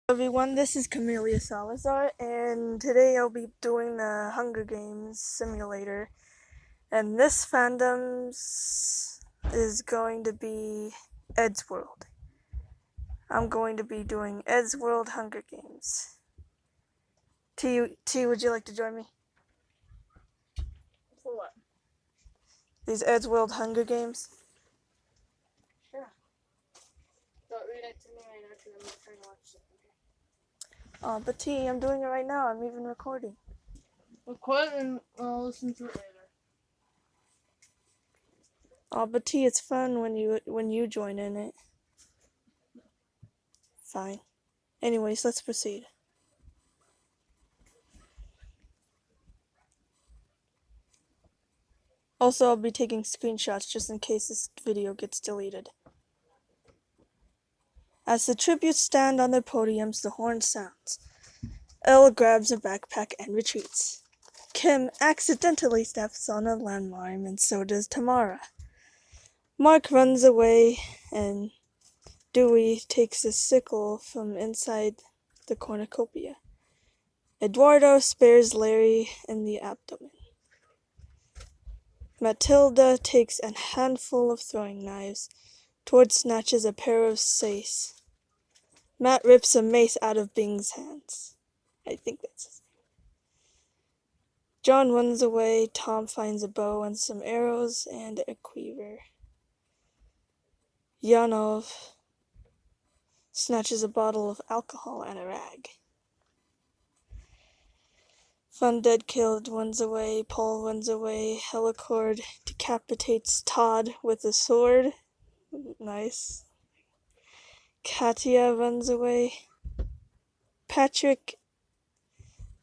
Everyone, this is Camellia Salazar, and today I'll be doing the Hunger Games simulator. And this fandom is going to be Eddsworld. I'm going to be doing Eddsworld Hunger Games. T, would you like to join me? For what? These Eddsworld Hunger Games? Sure. Don't read it to me right now because I'm not trying to watch it. But T, I'm doing it right now. I'm even recording. Record and I'll listen to it later. But T, it's fun when you join in it. Fine. Anyways, let's proceed. Also, I'll be taking screenshots just in case this video gets deleted. As the tributes stand on their podiums, the horn sounds. Elle grabs a backpack and retreats. Kim accidentally steps on a landmine, and so does Tamara. Mark runs away, and Dewey takes a sickle from inside the cornucopia. Eduardo spares Larry in the abdomen. Matilda takes a handful of throwing knives. Tord snatches a pair of sace. Matt rips a mace out of Bing's hands. I think that's his name. John runs away. Tom finds a bow and some arrows and a quiver. Yanov snatches a bottle of alcohol and a rag. Dead Killed runs away. Paul runs away. Helicord decapitates Todd with a sword. Nice. Katya runs away. Patrick,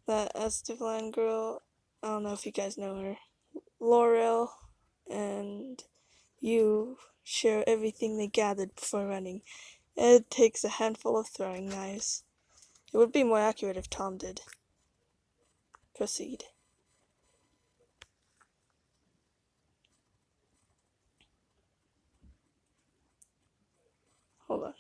that Estefan girl, I don't know if you guys know her. Laurel and you share everything they gathered before running. Ed takes a handful of throwing knives. It would be more accurate if Tom did. Proceed. Hold on.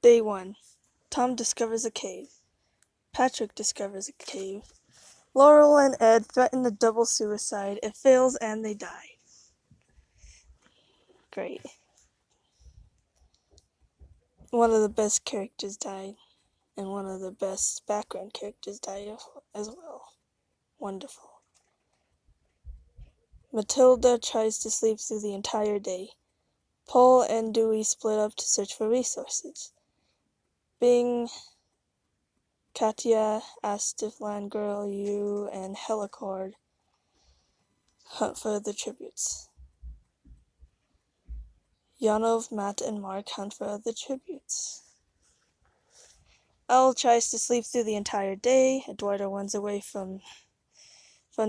Day 1. Tom discovers a cave. Patrick discovers a cave. Laurel and Ed threaten a double suicide. It fails and they die. Great. One of the best characters died, and one of the best background characters died as well. Wonderful. Matilda tries to sleep through the entire day. Paul and Dewey split up to search for resources. Bing, Katya, Astiflan Girl, you, and Helicord hunt for the tributes. Yanov, Matt, and Mark hunt for other tributes. Elle tries to sleep through the entire day. Eduardo runs away from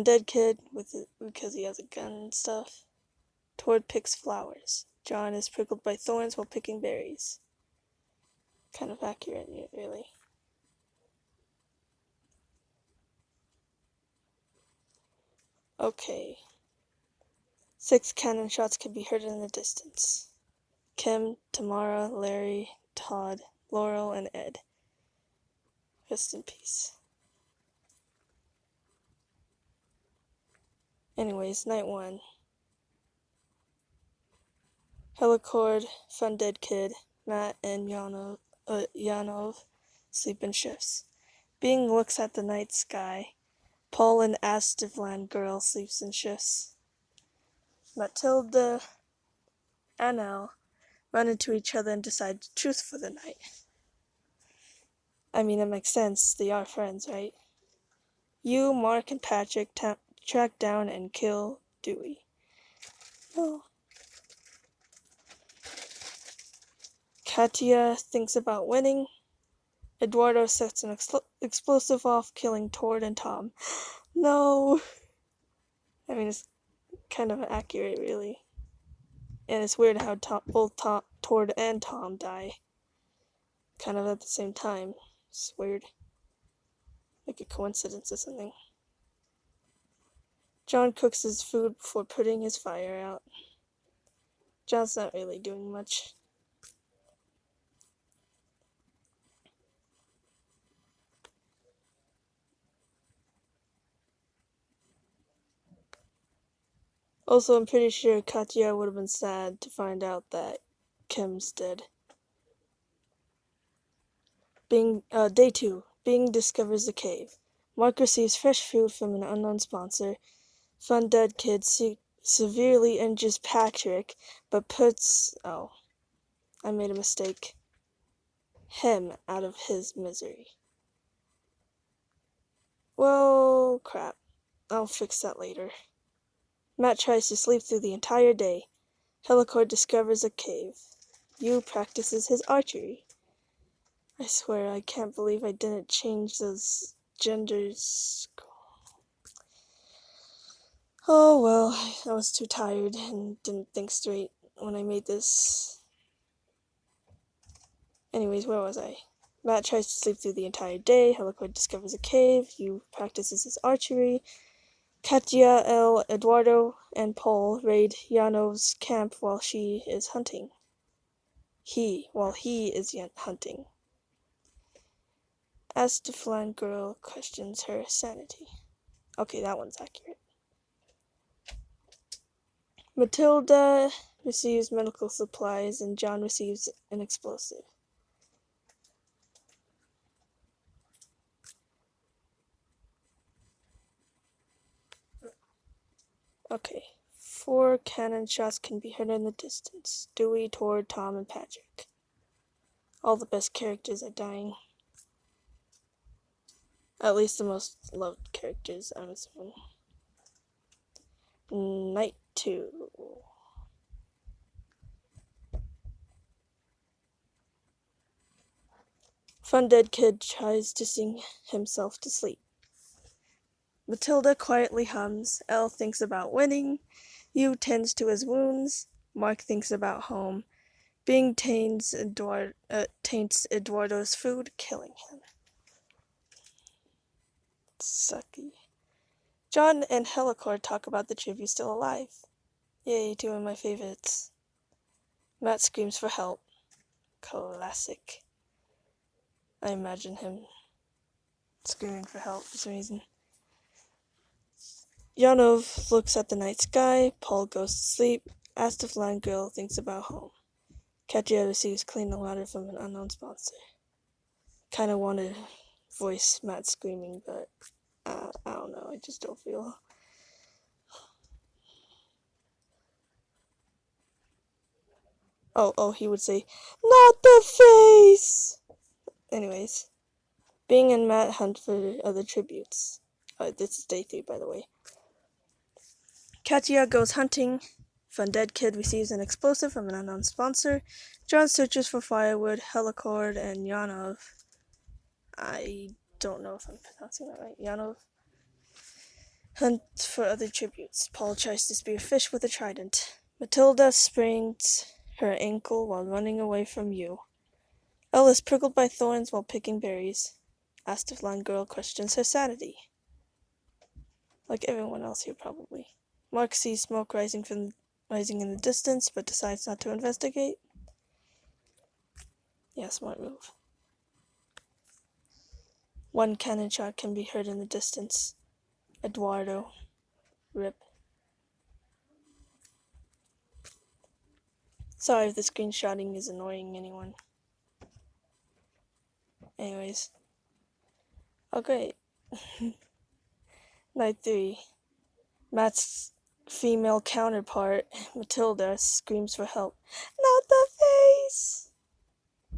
Dead Kid because he has a gun and stuff. Tord picks flowers. John is prickled by thorns while picking berries. Kind of accurate, really. Okay. 6 cannon shots can be heard in the distance. Kim, Tamara, Larry, Todd, Laurel, and Ed. Rest in peace. Anyways, night 1. Helicord, Dead Kid, Matt, and Yanov sleep in shifts. Bing looks at the night sky. Paul and Astiflan Girl sleeps in shifts. Matilda and Elle run into each other and decide to truce for the night. I mean, it makes sense. They are friends, right? You, Mark, and Patrick track down and kill Dewey. Oh. Katya thinks about winning. Eduardo sets an explosive off, killing Tord and Tom. No! I mean, it's kind of accurate, really. And it's weird how both Tord and Tom die. Kind of at the same time. It's weird. Like a coincidence or something. John cooks his food before putting his fire out. John's not really doing much. Also, I'm pretty sure Katya would have been sad to find out that Kim's dead. Day 2. Bing discovers the cave. Mark receives fresh food from an unknown sponsor. Fun dead kid severely injures Patrick, but puts... Oh, I made a mistake. Him out of his misery. Well, crap. I'll fix that later. Matt tries to sleep through the entire day. Helicord discovers a cave. Yu practices his archery. I swear, I can't believe I didn't change those genders. Oh well, I was too tired and didn't think straight when I made this. Anyways, where was I? Matt tries to sleep through the entire day. Helicord discovers a cave. Yu practices his archery. Katya, El, Eduardo, and Paul raid Yanov's camp while she is hunting. While he is hunting. As the flying girl questions her sanity. Okay, that one's accurate. Matilda receives medical supplies and John receives an explosive. Okay. 4 cannon shots can be heard in the distance. Dewey, Tord, Tom, and Patrick. All the best characters are dying. At least the most loved characters, I'm assuming. Night 2. Fun dead kid tries to sing himself to sleep. Matilda quietly hums. Elle thinks about winning. Yu tends to his wounds. Mark thinks about home. Bing taints Eduardo's food, killing him. Sucky. John and Helicord talk about the tribute still alive. Yay, 2 of my favorites. Matt screams for help. Classic. I imagine him screaming for help for some reason. Yanov looks at the night sky. Paul goes to sleep. As the flying girl thinks about home. Katya receives clean water from an unknown sponsor. Kinda want to voice Matt screaming, but I don't know. I just don't feel. Oh, he would say, "Not the face!" Anyways. Bing and Matt hunt for other tributes. This is day 3, by the way. Katya goes hunting. Fun dead kid receives an explosive from an unknown sponsor. John searches for firewood. Helicord and Yanov. I don't know if I'm pronouncing that right. Yanov hunt for other tributes. Paul tries to spear fish with a trident. Matilda sprains her ankle while running away from Yu. Elle is prickled by thorns while picking berries. As the flying girl questions her sanity. Like everyone else here, probably. Mark sees smoke rising in the distance, but decides not to investigate. Yeah, smart move. 1 cannon shot can be heard in the distance. Eduardo. RIP. Sorry if the screenshotting is annoying anyone. Anyways. Okay. Night 3. Matt's female counterpart, Matilda, screams for help. Not the face!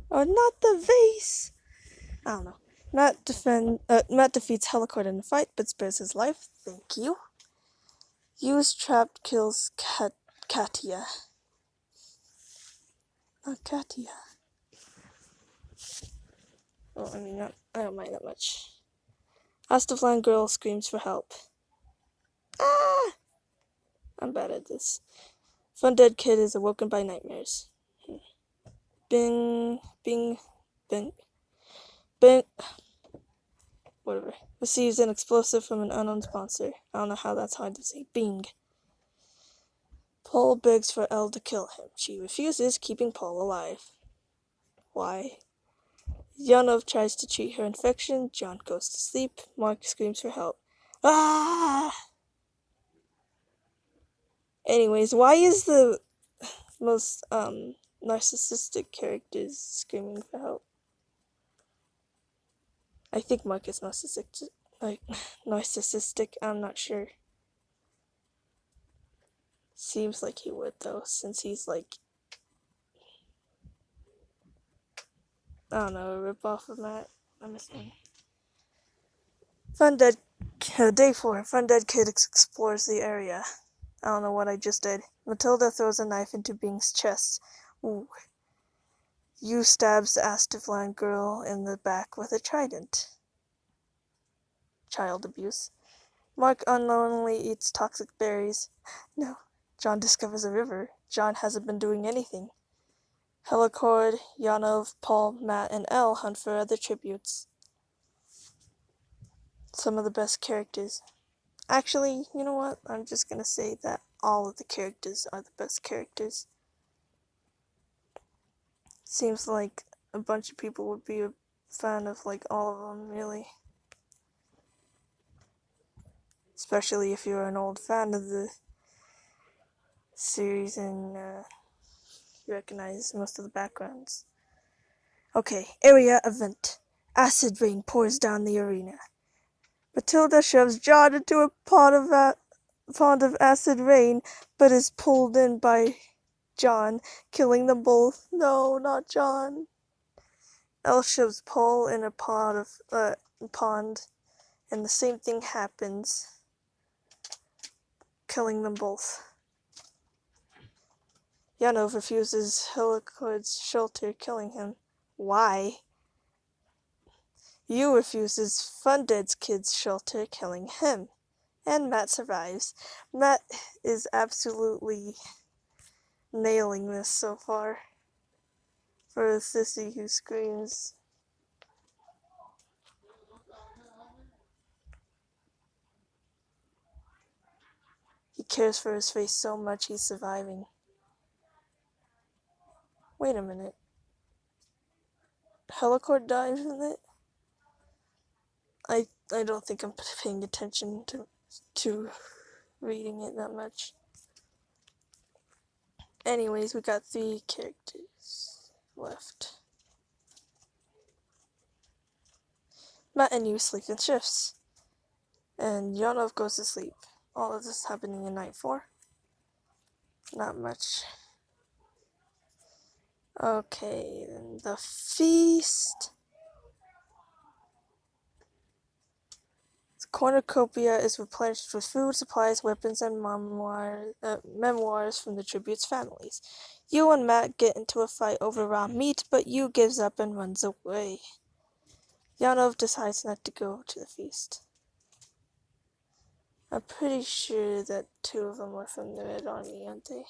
Or not the vase! I don't know. Matt defeats Helicord in a fight, but spares his life. Thank you. Yu's trap kills Katya. Not Katya. Well, I mean, I don't mind that much. As the flying girl screams for help. Ah! I'm bad at this. Fun dead kid is awoken by nightmares. Bing. Whatever. Receives an explosive from an unknown sponsor. I don't know how that's hard to say. Bing. Paul begs for Elle to kill him. She refuses, keeping Paul alive. Why? Yanov tries to treat her infection. John goes to sleep. Mark screams for help. Ah! Anyways, why is the most narcissistic characters screaming for help? I think Mark is narcissistic. I'm not sure. Seems like he would though, since he's like, I don't know, a rip-off of Matt. I'm assuming. Day 4. Fun Dead Kid explores the area. I don't know what I just did. Matilda throws a knife into Bing's chest. Ooh. Yu stabs the Astiflan girl in the back with a trident. Child abuse. Mark unknowingly eats toxic berries. No. John discovers a river. John hasn't been doing anything. Helicord, Yanov, Paul, Matt, and Elle hunt for other tributes. Some of the best characters. Actually, you know what? I'm just gonna say that all of the characters are the best characters. Seems like a bunch of people would be a fan of like all of them, really. Especially if you're an old fan of the series and you recognize most of the backgrounds. Okay, area event. Acid rain pours down the arena. Matilda shoves John into a pond of acid rain, but is pulled in by John, killing them both. No, not John. Elle shoves Paul in a pond, and the same thing happens, killing them both. Yanov refuses Helicord's shelter, killing him. Why? Yu refuses Fun Dead's kid's shelter, killing him. And Matt survives. Matt is absolutely nailing this so far. For a sissy who screams. He cares for his face so much he's surviving. Wait a minute. Helicord died in it? I don't think I'm paying attention to reading it that much. Anyways, we got 3 characters left. Matt and Yu sleep in shifts. And Yanov goes to sleep. All of this happening in night 4. Not much. Okay, then the feast. The cornucopia is replenished with food, supplies, weapons, and memoirs from the tribute's families. Yu and Matt get into a fight over raw meat, but Yu gives up and runs away. Yanov decides not to go to the feast. I'm pretty sure that 2 of them are from the Red Army, aren't they?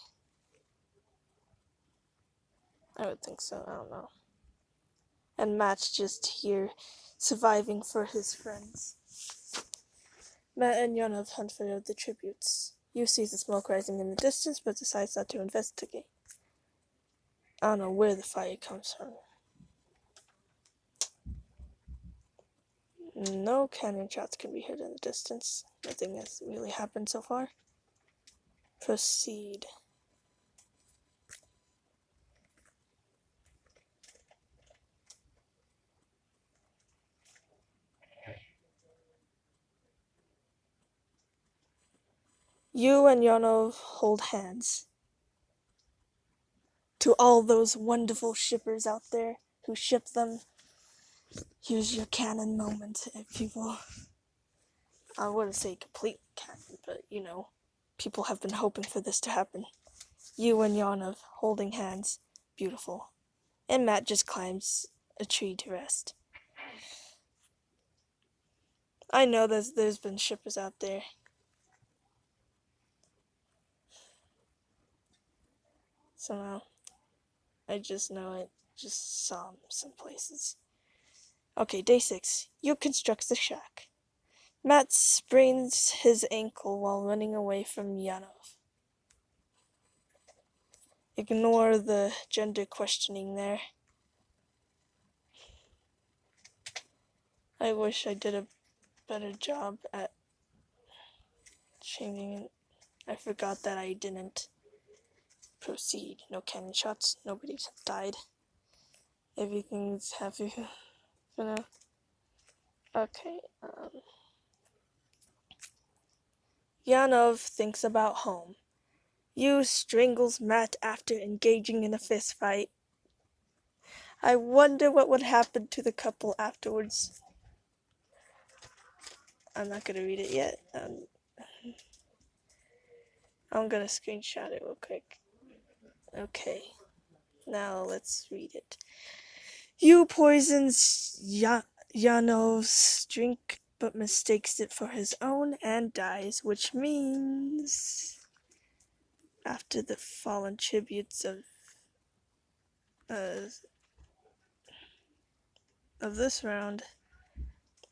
I would think so, I don't know. And Matt's just here, surviving for his friends. Matt and Yanov hunt for the tributes. Yu sees the smoke rising in the distance, but decides not to investigate. I don't know where the fire comes from. No cannon shots can be heard in the distance. Nothing has really happened so far. Proceed. Yu and Yanov hold hands. To all those wonderful shippers out there who ship them, here's your canon moment, people. I wouldn't say complete canon, but you know, people have been hoping for this to happen. Yu and Yanov holding hands. Beautiful. And Matt just climbs a tree to rest. I know there's been shippers out there. Somehow. I just know it. Just saw them some places. Okay, day 6. Yu constructs the shack. Matt sprains his ankle while running away from Yanov. Ignore the gender questioning there. I wish I did a better job at changing it. I forgot that I didn't proceed. No cannon shots. Nobody's died. Everything's happy for now. Okay. Yanov thinks about home. Yu strangles Matt after engaging in a fist fight. I wonder what would happen to the couple afterwards. I'm not gonna read it yet. I'm gonna screenshot it real quick. Okay. Now let's read it. Yu poisons Yanov's drink but mistakes it for his own and dies, which means after the fallen tributes of this round,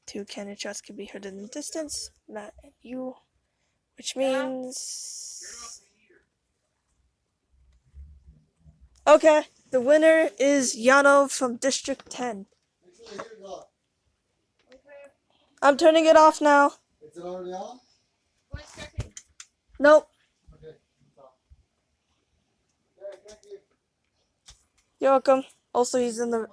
2 cannon shots can be heard in the distance, Matt and Yu, which means okay, the winner is Yanov from District 10. I'm turning it off now. Is it already on? Nope. Okay. You're welcome. Also, he's in the.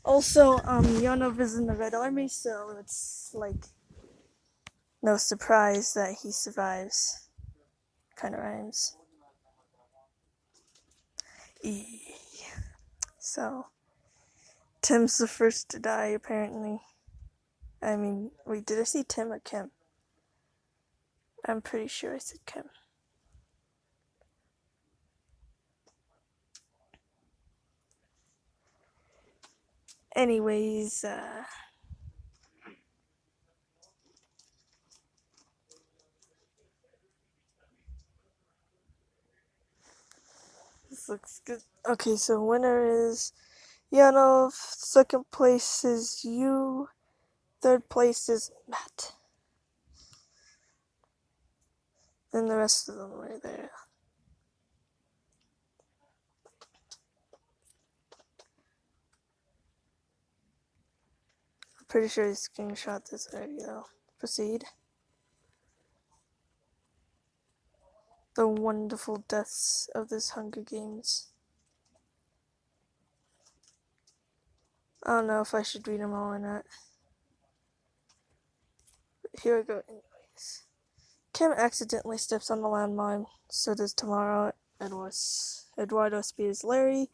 Also, Yanov is in the Red Army, so it's like no surprise that he survives. Kind of rhymes. So, Tim's the first to die, apparently. I mean, wait, did I see Tim or Kim? I'm pretty sure I said Kim. Anyways, this looks good. Okay, so winner is Yanov, second place is Yu, third place is Matt. And the rest of them were there. I'm pretty sure I screenshot this already though. Proceed. The wonderful deaths of this Hunger Games. I don't know if I should read them all or not. But here we go anyways. Kim accidentally steps on the landmine, so does Tamara. Eduardo spears Larry.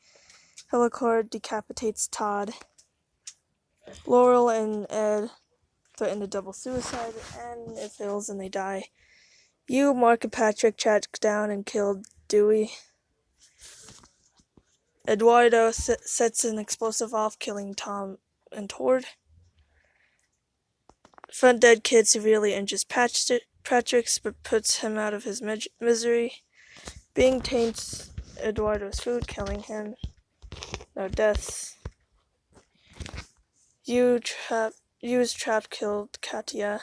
Helicord decapitates Todd. Laurel and Ed threaten a double suicide, and it fails and they die. Yu, Mark, and Patrick track down and kill Dewey. Eduardo sets an explosive off, killing Tom and Tord. Front dead kid severely injures Patrick's, but puts him out of his misery. Bing taints Eduardo's food, killing him. No deaths. Yu's trap killed Katya.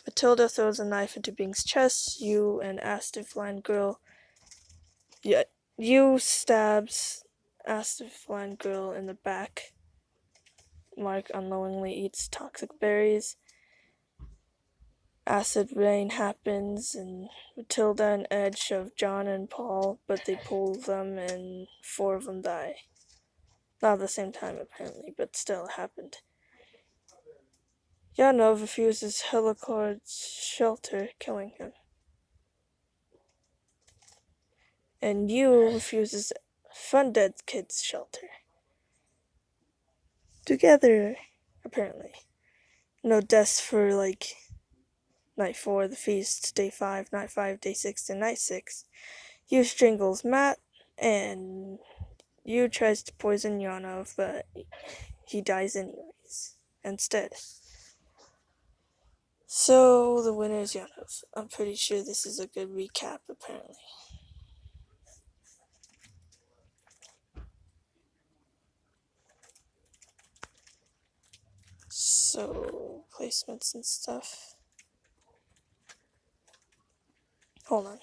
Matilda throws a knife into Bing's chest. Yu, an Astiflan girl. Yu stabs Astiflan girl in the back. Mark unknowingly eats toxic berries. Acid rain happens, and Matilda and Ed shove John and Paul, but they pull them, and 4 of them die. Not at the same time, apparently, but still it happened. Yanov refuses Helicord's shelter, killing him. And Yu refuses Fun Dead Kid's shelter. Together, apparently. No deaths for, like, night 4, the feast, day 5, night 5, day 6, and night 6. Yu strangles Matt, and Yu tries to poison Yanov, but he dies anyways, instead. So, the winner is Yanov. I'm pretty sure this is a good recap, apparently. So, placements and stuff. Hold on.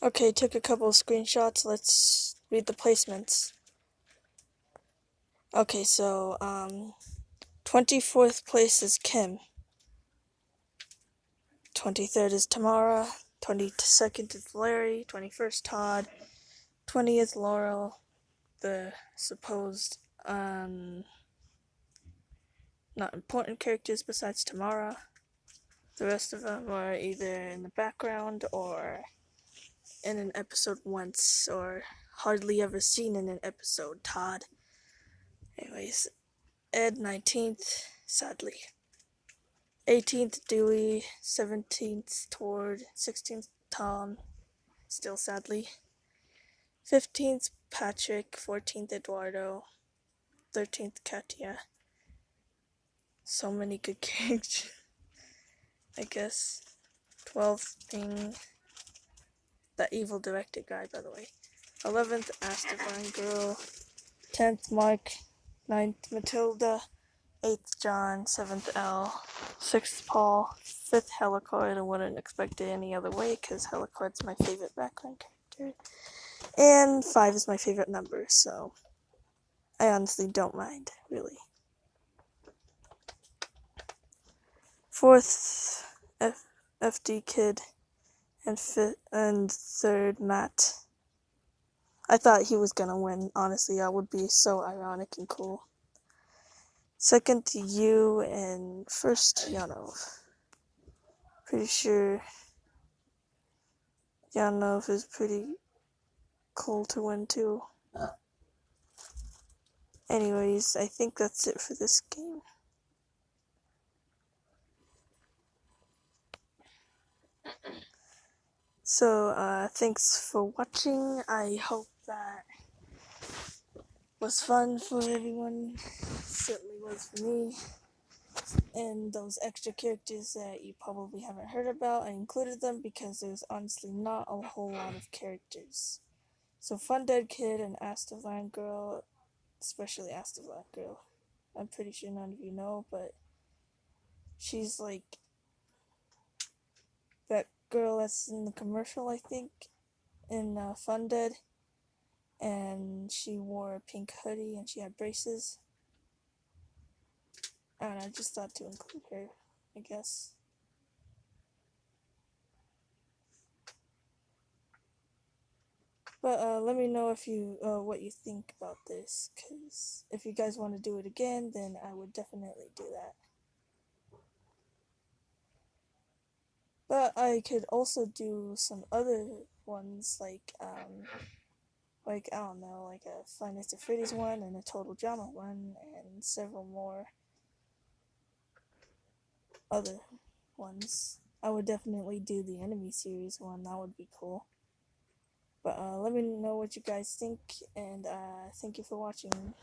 Okay, took a couple of screenshots. Let's read the placements. Okay, so 24th place is Kim. 23rd is Tamara. 22nd is Larry. 21st Todd. 20th Laurel. The supposed not important characters besides Tamara. The rest of them are either in the background or in an episode once, or hardly ever seen in an episode. Todd. Anyways, Edd 19th, sadly. 18th Dewey, 17th Tord, 16th Tom, still sadly. 15th Patrick, 14th Eduardo, 13th Katia. So many good characters, I guess. 12th being that evil director guy, by the way. 11th Astafine Girl, 10th Mark, 9th Matilda, 8th John, 7th L, 6th Paul, 5th Helicord. I wouldn't expect it any other way because Helicord's my favorite background character. And 5 is my favorite number, so I honestly don't mind, really. 4th FD Kid, and 3rd Matt. I thought he was gonna win, honestly. That would be so ironic and cool. 2nd you, and 1st Yanov. Pretty sure Yanov is pretty cool to win too. Anyways, I think that's it for this game. So, thanks for watching. I hope that was fun for everyone. Certainly was for me. And those extra characters that you probably haven't heard about, I included them because there's honestly not a whole lot of characters. So Fun Dead Kid and Astafine Girl, especially Astafine Girl, I'm pretty sure none of you know, but she's like that girl that's in the commercial, I think, in Fun Dead, and she wore a pink hoodie and she had braces. I don't know, I just thought to include her, I guess. But let me know if you what you think about this, because if you guys want to do it again, then I would definitely do that. But I could also do some other ones, like I don't know, like a Five Nights at Freddy's one and a Total Drama one, and several more other ones. I would definitely do the Enemy series one. That would be cool. But let me know what you guys think, and thank you for watching.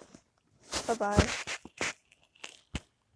Bye bye.